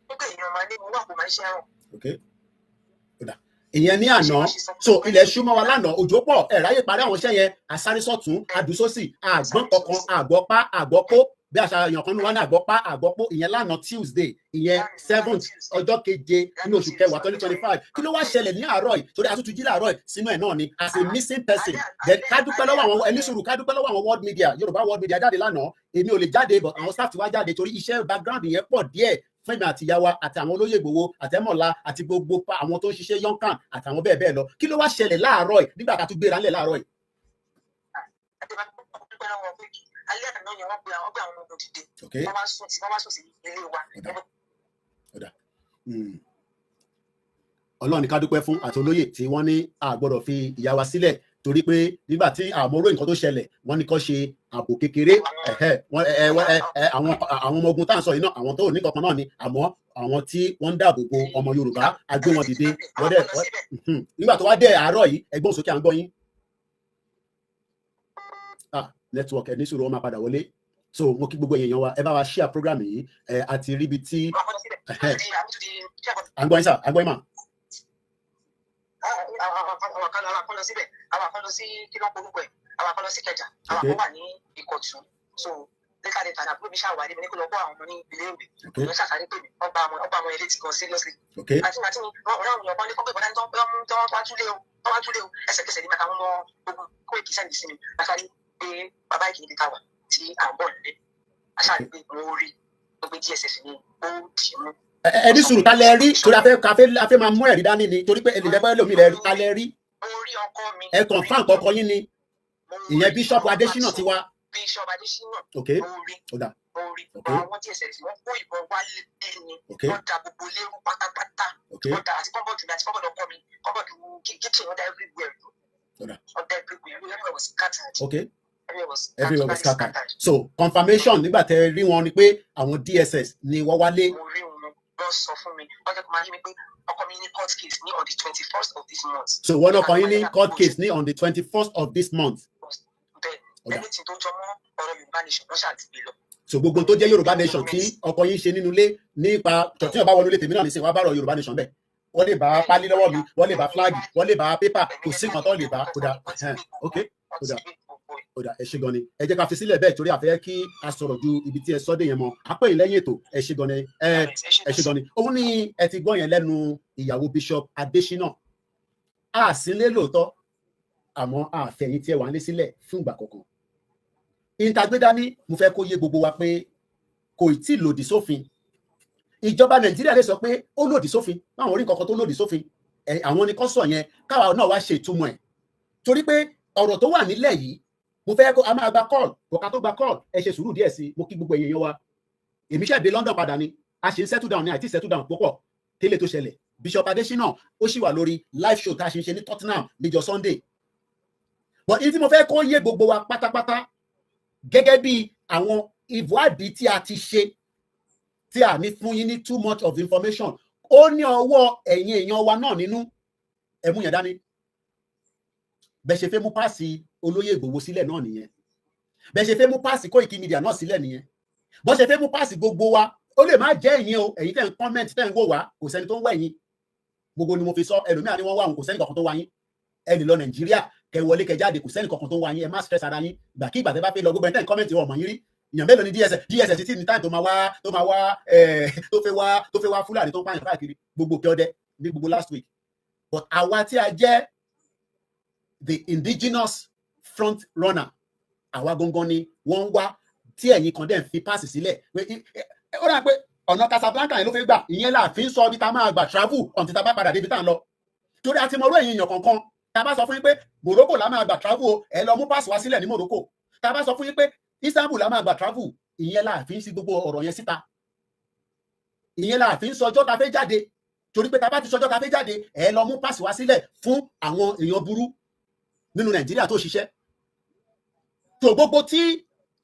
nígbà èèyàn máa ní mo wà kó máa ṣe àrùn. ìyẹn ní àná so ilẹ̀ ṣú mọ́ wa lánàá òjò pọ̀ ẹ̀ráyè parí àwọn iṣẹ́ yẹn àsárísọ̀tún àdùsọ́sì àgbọ̀n kankan àgbọ̀pá àgbọ̀pó bí àṣà èèyàn kan ní wọn ní àgbọ̀pá àgbọ̀pó ìyẹn lánàá Tuesday ìyẹn 7th ọjọ́ keje nínú oṣù kẹwàá 2025 kí ló wá ṣẹlẹ̀ ní àárọ̀ yìí torí àtúntò jí láàárọ̀ yìí sínú ẹ̀ náà ni as a missing person then ká dúpẹ́ lọ́wọ́ àwọn ẹni sùúrù ká dúpẹ́ lọ́wọ́ àwọn world media Yorùbá world media jáde lánàá èmi ò lè jáde but àwọn staff ti wá jáde torí iṣẹ́ background yẹn pọ̀ díẹ̀ Fẹ́mi àti Ìyáwá àti àwọn olóyè Ìgbòho àtẹmọlá àti gbogbo àwọn tó ń ṣiṣẹ́ yonkan àtàwọn bẹ́ẹ̀ bẹ́ẹ̀ lọ kí ló wá ṣẹlẹ̀ láàárọ̀ yìí nígbà tá a tún gbéra ńlẹ̀ láàárọ̀ yìí. alẹ́ àná yẹn wọ́n gbé àwọn ọmọ dìde wọ́n wá sùn sí ilé wa. Ọlọ́run ní ká dúpẹ́ fún àti olóyè tí wọ́n ní a gbọ́dọ̀ fi Ìyáwá sílẹ̀ torí pé nígbà tí àwọn oró nǹkan tó ṣẹlẹ̀ wọ́n ní kó ṣe ààbò kékeré àwọn ọmọ ogun tá à ń sọ yìí náà àwọn tó ní kankan náà ni àmọ́ àwọn tí wọ́n ń dáàbò bo ọmọ Yorùbá a gbé wọn dìde nígbà tó wá dé àárọ̀ yìí ẹgbọ́n òsókè à ń gbọ́ yín network ẹ̀ ní sùúrù wọn máa padà wọlé so mo kí gbogbo èèyàn wa ẹ bá wa share program yìí àti ríbi tí à ń gbọ́ yín sà à ń gbọ́ yín mà. àwọn kan lọ síbẹ̀ àwọn kan lọ sí kílọ̀ polúkọ ẹ̀ àwọn kan lọ sí Ìkẹjà àwọn kan wà ní Ìkọ̀tún so lẹ́ka lẹ́ta náà àbúrò mi ṣàwárí mi ní kó lọ kó àwọn ọmọ ní ilé ìwé ló ṣàṣàrí pé mi ọgbà àwọn ilé ti gan seriously àti wọn ọ̀rẹ́ àwọn èèyàn kan ní kọ́pẹ́ ìbọ̀dá ní tó wá túlé o ẹsẹ̀kẹsẹ̀ ní mẹ́ta wọn mọ ogun kó èkì sẹ́ǹdì sí mi àṣàrí pé bàbá ìkìlì káwà tí à ń bọ̀ nílé àṣàrí pé mo rí gbogbo DSS ní ó dì mú. ẹni sùúrù ta lẹ rí torí afẹ́ máa mú ẹ̀rí dání ni torí pé ẹni lẹ́gbẹ́ lómi lẹ rí ta lẹ rí ẹ confirm kọ́kọ́ yín ni ìyẹn Bishop Adesina ti wá. Bishop Adesina orí àwọn DSS wọ́n kó ìbọn wálé ní wọ́n da gbogbo lérú pátápátá wọ́n da àti kọ́bọ̀dù àti kọ́bọ̀dù ọkọ mi kọ́bọ̀dù kitchen wọ́n da everywhere wọ́n da everywhere everywhere was scattered. Everywhere was scattered. So confirmation nígbà tẹ rí wọn ni pé àwọn DSS ni wọ́n wálé. mo rí wọn lọ sọ fún mi wọ́n jẹ́ kó máa yé mi pé ọkọ mi ní court case ní on the 21st of this month. So wọ́n ọkọ yín ní court case ní on the 21st of this month. bẹ́ẹ̀ ẹni tí tó jọ mọ́ ọ̀rọ̀ Yorùbá nation ló ṣàtìgbè lọ. So gbogbo tó jẹ́ Yorùbá nation tí ọkọ yín ṣe nínú ilé nípa tí wọ́n bá wọnú ilé tèmi náà ní sìn wọ́n bá rọ Yorùbá nation bẹ́ẹ̀ wọ́n lè bá pálí lọ́wọ́ mi wọ́n lè bá flag wọ́n lè bá paper kò sí nǹkan tó lè bá kódà kódà ẹ ṣé gan ni ẹ jẹ́ ká fi sílẹ̀ bẹ́ẹ̀ torí àfẹ́ kí a sọ̀rọ̀ ju ibi tí ẹ sọ́dẹ̀ yẹn mọ́ apẹ́ yìí lẹ́yìn ètò ẹ ṣé gan ni ẹ ṣé gan ni òun ni ẹ ti gbọ́ yẹn lẹ́nu ìyàwó Bishop Adesina a sì lé lóòótọ́ àmọ́ àfẹ̀yìn tí ẹ wà ń lé sílẹ̀ fún ìgbà kọ̀ọ̀kan ìtagbédání mo fẹ́ kó yé gbogbo wa pé kò tí ì lòdì sófin ìjọba Nàìjíríà lè sọ pé ó lòdì sófin báwọn orí kankan tó lòdì sófin àwọn ni kò sọ yẹn káwa náà wá ṣe ìtumọ̀ ẹ̀ torí pé ọ̀rọ̀ tó wà nílẹ̀ yìí mo fẹ́ kó a máa gba call bọ̀ká tó gba call ẹ ṣe sùúrù díẹ̀ sí mo kí gbogbo èèyàn wa èmi ṣẹ̀ dé London padà ni a ṣe ń settle down ni àti settle down púpọ̀ tẹ́lẹ̀ tó ṣẹlẹ̀ Bishop Adesina ó sì wà lórí live show tá a ṣe ń ṣe ní Tottenham níjọ́ Sunday but èyí tí mo fẹ́ kó yé gbogbo wa pátápátá gẹ́gẹ́ bí àwọn ìwádìí tí a ti ṣe tí a ní fún yín ní too much of information ó ní ọwọ́ ẹ̀yin èèyàn wa náà nínú ẹ̀mú yẹn dání bẹ́ẹ̀ ṣe fẹ́ mú páàsì olóyè Ìgbòho sílẹ̀ náà nìyẹn bẹ́ẹ̀ ṣe fẹ́ mú páàsì Koiki Media náà sílẹ̀ nìyẹn bọ́ ṣe fẹ́ mú páàsì gbogbo wa ó lè má jẹ́ ẹ̀yin o ẹ̀yin tẹ̀ ń comment tẹ̀ ń wò wá kò sẹ́ni tó ń wẹ̀ yín gbogbo ni mo fi sọ ẹlòmíà ni wọ́n wá òun kò sẹ́ni kankan tó wá yín ẹ lè lọ Nàìjíríà kẹ wọlé kẹ jáde kò sẹ́ni kankan tó wá yín ẹ má stress ara yín gbà kí ìgbà tẹ́ bá fẹ́ lọ gbogbo ẹni tẹ̀ ń comment wọn mọ̀ yín rí èèyàn mélòó ni DSS títí ní táì tó fẹ́ wá Fúlàní tó ń pààyàn káàkiri gbogbo kí ọdẹ ní gbogbo last week but àwa tí a jẹ́ the indigenous front runner àwa gangan ni wọ́n ń wá tí ẹ̀yin kan dẹ̀ ń fi páàsì sílẹ̀ ó dà pé ọ̀nà Casablanca yẹn ló fẹ́ gbà ìyẹn là fi ń sọ ibi tá a máa gbà travel until tá a bá padà débi tá a ń lọ torí a ti mọ orú ẹ̀yin èèyàn kankan tá a bá sọ fún yín pé Morocco la máa gbà travel ẹ lọ mú páàsì wá sílẹ̀ ní Morocco tá a bá sọ fún yín pé Istanbul la máa gbà travel ìyẹn là fi ń sí gbogbo ọ̀rọ̀ yẹn síta ìyẹn là fi ń sọ ọjọ́ ta fẹ́ jáde torí pé tá a bá ti sọ ọjọ́ ta fẹ́ jáde ẹ lọ mú páàsì wá sílẹ̀ fún àwọn èèyàn burú nínú Nàìjíríà tó ṣiṣẹ́ tó gbogbo tí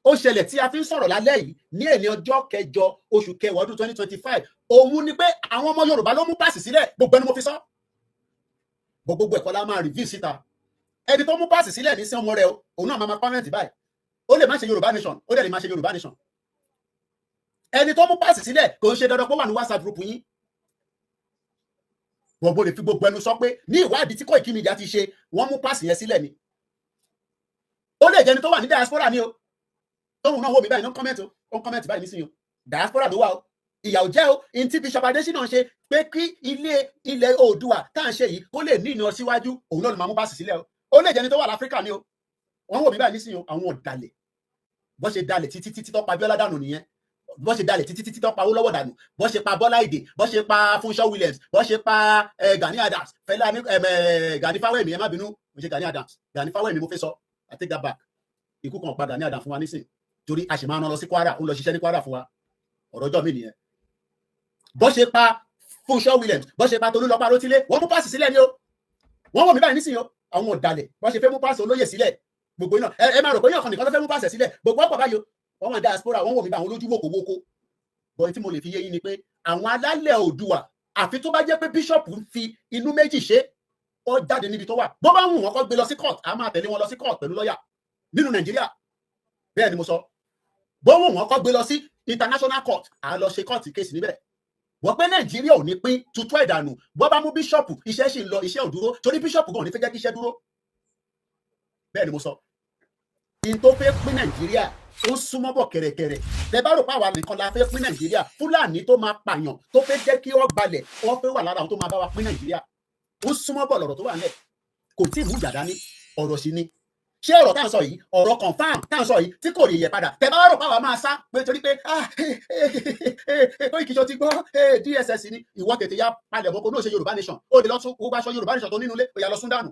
ó ṣẹlẹ̀ tí a fi ń sọ̀rọ̀ lálẹ́ yìí ní èní ọjọ́ kẹjọ oṣù kẹwàá ọdún 2025 òun ni pé àwọn ọmọ Yorùbá ló mú páàsì sílẹ̀ gbogbo ẹni mo fi sọ gbogbo ẹ̀kọ́ la máa review síta ẹni tó mú páàsì sílẹ̀ ní sí ọmọ rẹ òun náà máa comment báyìí ó lè má ṣe Yorùbá nation ó dẹ̀ lè má ṣe Yorùbá nation ẹni tó mú páàsì sílẹ̀ kò ń ṣe dandan pé ó wà ní WhatsApp group yín gbogbo lè fi gbogbo ẹnu sọ pé ní ìwádìí tí Koiki Media ti ṣe wọ́n mú páàsì yẹn sílẹ̀ ni ó lè jẹ́ ẹni tó wà ní diaspora ni o tóun náà wò mí báyìí ní kọ́mẹ́ntì ó ń kọ́mẹ́ntì báyìí nísìnyí o diaspora ló wà o ìyà ò jẹ́ o in tí Bishop Adesina ṣe pé kí ilẹ̀ Oòduà tá à ń ṣe yìí kó lè ní ìnáwó síwájú òun náà ló máa mú páàsì sílẹ̀ o ó lè jẹ́ ẹni tó wà láfíríkà ni o wọ́n wò mí báyìí nísìnyí o àwọn ọ̀dàlẹ̀ bọ́ ṣe dalẹ̀ títí tó pa Abíọ́lá dànù nìyẹn bọ́ ṣe dalẹ̀ títí tó pa Awólọ́wọ̀ dànù bọ́ ṣe pa Bọ́lá Ìgè bọ́ ṣe pa Fúnṣọ́ Williams bọ́ ṣe pa Gani Adams Fẹlá Gani Fáwẹ́mi ẹ má bínú mo ṣe Gani Adams Gani Fáwẹ́mi mo fẹ́ sọ I take that back ikú kan pa Gani Adams fún wa nísìn torí a sì máa rán lọ sí Kwara ó lọ ṣiṣẹ́ ní Kwara fún wa ọ̀rọ̀ ọjọ́ mi nìyẹn bọ́ ṣe pa Fúnṣọ́ Williams bọ́ ṣe pa Tolúlọpọ̀ Arótílé wọ́n mú páàsì sílẹ̀ ni o wọ́n wọ̀ mí báyìí nísìn o àwọn ọ̀dàlẹ̀ bọ́ ṣe fẹ́ mú páàsì olóyè sílẹ̀ gbogbo iná ẹ máa rò pé yàn kan nìkan ló fẹ́ mú páàsì sílẹ̀ gbogbo ọ̀pọ̀ báyò wọ́n wà diaspora wọ́n wọ̀ mí bá àwọn olójú wòkówókó bọ́n tí mo lè fi yé yín ni pé àwọn alálẹ̀ Oòduà àfi tó bá jẹ́ pé bíṣọ̀pù ń fi inú méjì ṣe ó jáde níbi tó wà bó bá wù wọ́n kó gbé lọ sí court a máa tẹ̀lé wọn lọ sí court pẹ̀lú lọ́ọ̀yà nínú Nàìjíríà bẹ́ẹ̀ ni mo sọ bó wù wọ́n kó gbé lọ sí international court a lọ ṣe court case níbẹ̀ wọ́n pé Nàìjíríà ò ní pín tutọ́ ìdànù bó bá mú bíṣọ̀pù iṣẹ́ sì ń lọ iṣẹ́ ò dúró torí bíṣọ̀pù gan ò ní fẹ́ jẹ́ kí iṣẹ́ dúró bẹ́ẹ̀ ni mo sọ kí n tó fẹ́ pín Nàìjíríà ó súnmọ́ bọ̀ kẹ̀rẹ̀kẹ̀rẹ̀ tẹ bá rò pé àwa nìkan la fẹ́ pín Nàìjíríà Fúlàní tó máa pààyàn tó fẹ́ jẹ́ kí wọ́n gbalẹ̀ wọ́n fẹ́ wà lára àwọn tó máa bá wa pín Nàìjíríà ó súnmọ́ bọ̀ lọ̀rọ̀ tó wà nílẹ̀ kò tí ì mú ìjà dání ọ̀rọ̀ sí ni ṣé ọ̀rọ̀ tá à ń sọ yìí ọ̀rọ̀ confam tá à ń sọ yìí tí kò lè yẹ padà tẹ bá rò pé àwa máa sá pé torí pé Koiki ti gbọ́ DSS ni ìwọ tètè ya palẹ̀ mọ́ kó náà ṣe Yorùbá nation ó lè lọ tún ó bá ṣọ Yorùbá nation tó nínú ilé ó yà lọ sún dànù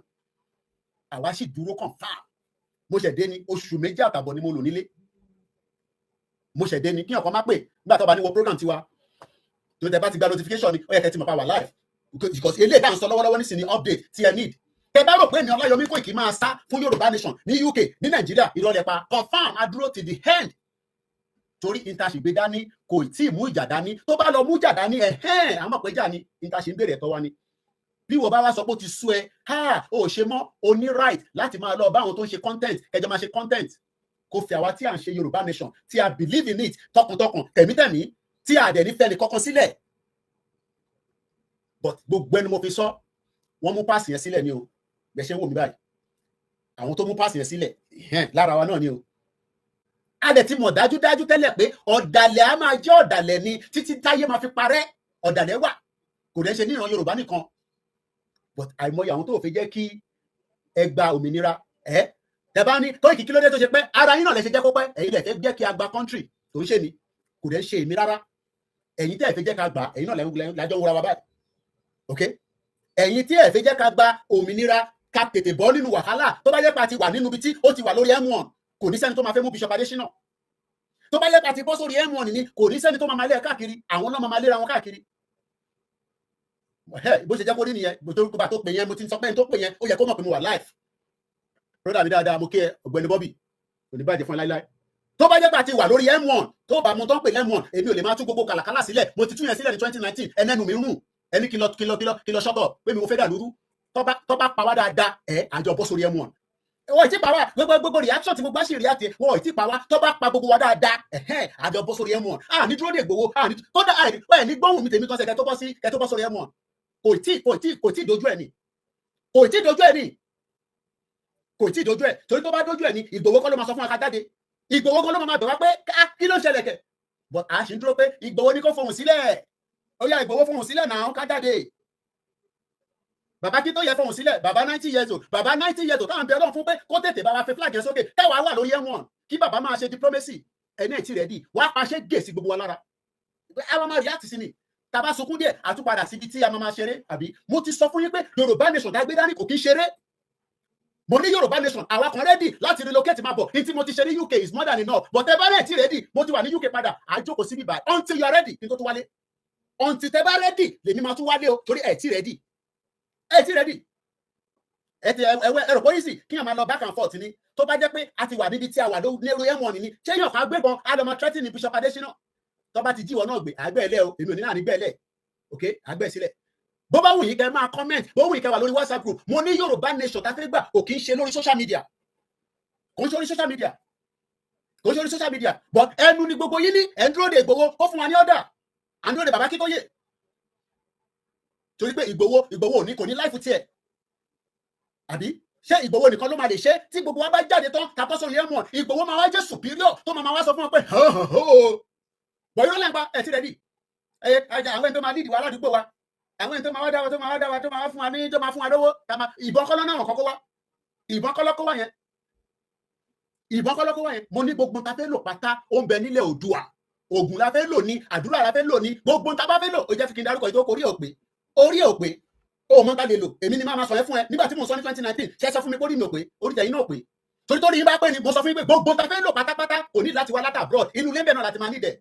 àwa sì dúró confam mo ṣẹ̀ dé ní oṣù 2 àtàbọ̀ ni mo lò nílé mo ṣẹ̀ dé ní kí ọ̀kan má pè nígbà tó bá ní wo program tiwa tó tẹ bá ti gba notification ni ó yẹ kẹ́ ti mọ̀ pa wà live because eléyìí tá à ń sọ lọ́wọ́lọ́wọ́ nísìnyí update tí ẹ need tẹ bá rò pé èmi Ọláyọmí Koiki máa sá fún Yorùbá nation ní UK ní Nàìjíríà ìrọ̀lẹ́ pa confam adúró till the end torí internship dání kò tí ì mú ìjà dání tó bá lọ mú ìjà dání àmọ́ pé jà ní internship ń bèrè ẹ̀tọ́ wa ni bí wọ́n bá wá sọ pé ó ti sú ẹ ó ṣe mọ́ o ní right láti máa lọ bá àwọn tó ń ṣe content ẹjọ́ máa ṣe content kò fi àwa tí à ń ṣe Yorùbá nation tí a believe in it tọkàntọkàn tẹ̀mítẹ̀mí tí a dẹ̀ nífẹ̀ẹ́ ní kọ́kọ́ sílẹ̀ but gbogbo ẹni mo fi sọ wọ́n mú páàsì yẹn sílẹ̀ ni o bẹ́ẹ̀ ṣe ń wò mí báyìí àwọn tó mú páàsì yẹn sílẹ̀ lára wa náà ni o a dẹ̀ ti mọ̀ dájúdájú tẹ́lẹ̀ pé ọ̀dàlẹ̀ á máa jẹ́ ọ̀dàlẹ̀ ni títí táyé máa fi parẹ́ ọ̀dàlẹ̀ wà kò dẹ̀ ṣe ní ìran Yorùbá nìkan but àìmọye àwọn tó fi jẹ́ kí ẹ gba òmìnira tẹ bá ní Koiki kí ló dé tó ṣe pé ara yín náà lè ṣe jẹ́ kó pẹ́ ẹ̀yin lè fẹ́ jẹ́ kí a gba country tó ń ṣe ni kò dẹ̀ ṣe èmi rárá ẹ̀yin tẹ́ ẹ̀ fẹ́ jẹ́ ká gbà ẹ̀yin náà lájọ́ ń wúra wa báyìí ok ẹ̀yin tí ẹ̀ fẹ́ jẹ́ ká gba òmìnira ká tètè bọ́ nínú wàhálà tó bá yẹ pé a ti wà nínú ibi tí ó ti wà lórí M1 kò ní sẹ́ni tó máa fẹ́ mú Bishop Adésínà tó bá yẹ pé a ti bọ́ sórí M1 ni kò ní sẹ́ni tó máa lé ẹ káàkiri àwọn náà máa léra wọn káàkiri bó ṣe jẹ́ kó rí nìyẹn bó tó pè yẹn mo ti sọ pé tó pè yẹn ó yẹ kó mọ̀ pé mo wà live brother mi dáadáa mo kí ẹ ọ̀gbẹ́ni Bobby kò ní bàjẹ́ fún ẹ láíláí tó bá jẹ́ pé a ti wà lórí M1 tó bá mo tó ń pè M1 èmi ò lè máa tún gbogbo kàlàkàlà sílẹ̀ mo ti tún yẹn sílẹ̀ ní 2019 ẹnẹ́nu mi rùn ẹni kìlọ̀ ṣọ́tọ̀ pé mi mo fẹ́ dà lóru tó bá pa wá dáadáa àjọ bọ́ sórí M1 wọ́n ti pa wá gbogbo reaction tí mo gbá sí react wọ́n ti pa wá tó bá pa gbogbo wa dáadáa àjọ bọ́ sórí M1 ní dúró dè gbowó kódà ní gbóhùn mi tèmi kan sẹ́ kẹ́ tó bọ́ sórí M1 kò tí dojú ẹ̀ ni torí tó bá dojú ẹ̀ ni Ìgbòho kọ́ ló máa sọ fún wa ká jáde Ìgbòho kọ́ ló máa bẹ̀ wá pé kí ló ń ṣẹlẹ̀ kẹ̀ but a ṣì ń dúró pé Ìgbòho ní kó fohùn sílẹ̀ ó yá Ìgbòho fohùn sílẹ̀ náà ká jáde bàbá kí tó yẹ fohùn sílẹ̀ bàbá 90 years old táwọn bẹ Ọlọ́run fún pé kó tètè bá wa fi flag yẹn sókè táwa wà lórí M1 kí bàbá máa ṣe diplomacy ẹni ẹ̀ tí rẹ̀ dì wá paṣẹ gèsì gbogbo wa lára àwọn máa react sí ni tàbá sunkún díẹ̀ àtúpadà síbi tí a máa ṣeré àbí mo ti sọ fún yín pé Yorùbá nation dágbé dání kò kí ń ṣeré mo ní Yorùbá nation àwa kan ready láti relocate máa bọ̀ ní tí mo ti ṣe ní UK is more than enough but ẹ bá rẹ̀ tí ready mo ti wà ní UK padà àjókòó síbí báyìí until you are ready kí n tó tún wálé until tẹ bá ready lèmi máa tún wálé o torí ẹ tí ready ẹrọ pọ́lísì kí n máa lọ back and forth ni tó bá jẹ́ pé a ti wà níbi tí a wà lérò M1 ni ṣé yàn ká gbébọn á lọ máa threaten ní Bishop Adésínà tó bá ti jíwọ náà gbé àgbẹ̀ ẹ̀lẹ́ o èmi ò ní náà ní gbẹ̀lẹ̀ ok àgbẹ̀ sílẹ̀ bó bá wù yín kẹ́ máa comment bó wù yín kẹ́ wà lórí WhatsApp group mo ní Yorùbá nation tá fẹ́ gbà kò kí ń ṣe lórí social media kò ń ṣe lórí social media but ẹnu ni gbogbo yín ní ẹ̀ ń dúró de Ìgbòho ó fún wa ní ọ̀dà à ń dúró de bàbá Akíntóyè torí pé Ìgbòho òní kò ní láìfù tiẹ̀ àbí ṣé Ìgbòho nìkan ló máa lè ṣe tí gbogbo wa bá jáde tán tàbọ́ sórí M1 Ìgbòho máa wá jẹ́ superior tó máa wá sọ fún wọn pé bọ̀yọ́ lẹ́ǹpa ẹ̀ tí rẹ̀ dì àwọn ẹni tó máa lídìí wa aládùúgbò wa àwọn ẹni tó máa wá dá wa tó máa wá fún wa ní tó máa fún wa lówó ìbọn kọ́lọ́ náà kọ́kọ́ wá ìbọn kọ́lọ́ kó wá yẹn mo ní gbogbo ta fẹ́ lò pátá ó ń bẹ nílẹ̀ Oòduà Ògùn la fẹ́ lò ní àdúrà la fẹ́ lò ní gbogbo ta bá fẹ́ lò ó jẹ́ fi kí n darúkọ ètò orí òpè ó mọ́ bá lè lò èmi ni máa sọ yẹn fún ẹ nígbà tí mo sọ ní 2019 ṣe sọ fún mi kórìí mi ò pé orí tẹ̀yìn náà pé torí yín bá pè ní mo sọ fún yín pé gbogbo ta fẹ́ lò pátápátá kò ní láti wá látà abroad inú ilé ń bẹ̀ náà láti máa nídẹ̀